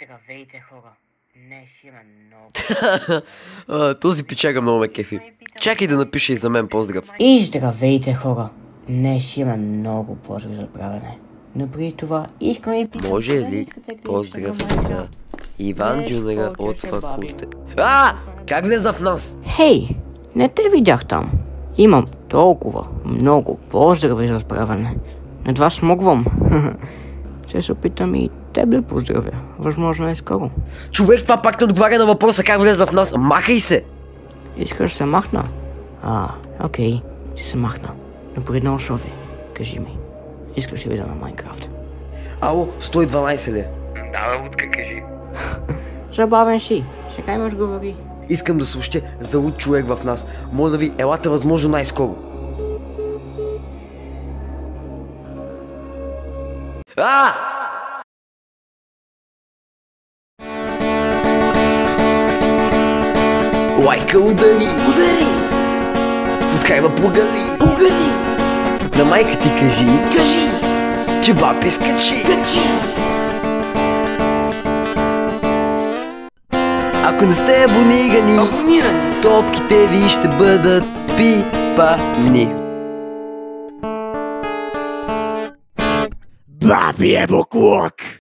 Здравейте, хора! Днес има много... Този пичага много ме кефи. Чакай да напише и за мен поздрав. И здравейте, хора! Днес има много поздрав за правене. Но преди това искам и питам... Може ли поздрав за Иван Дюнера от факултет? Как влезна в нас? Хей! Не те видях там. Имам толкова много поздрави за правене. Едва смогвам. Ще се опитам и тебе поздравя. Възможно е скоро. Човек, това пак не отговаря на въпроса как влезна в нас. Махай се! Искаш да се махна? Окей. Ще се махна. Но при едно условие. Кажи ми. Искаш ли видео на Майнкрафт? Ало, 112 ли? Да, Лудка, кажи. Забавен си. Сега имаш говори. Искам да съобщя за луд човек в нас. Моля ви, елате възможно най-скоро. Лайка удари! Удари! Сабскрайба погали! Погани! На майка ти кажи! Кажи! Че бапи скачи! Качи! Ако не сте абонирани, Абонирани! топките ви ще бъдат пипани. Баби е буклук!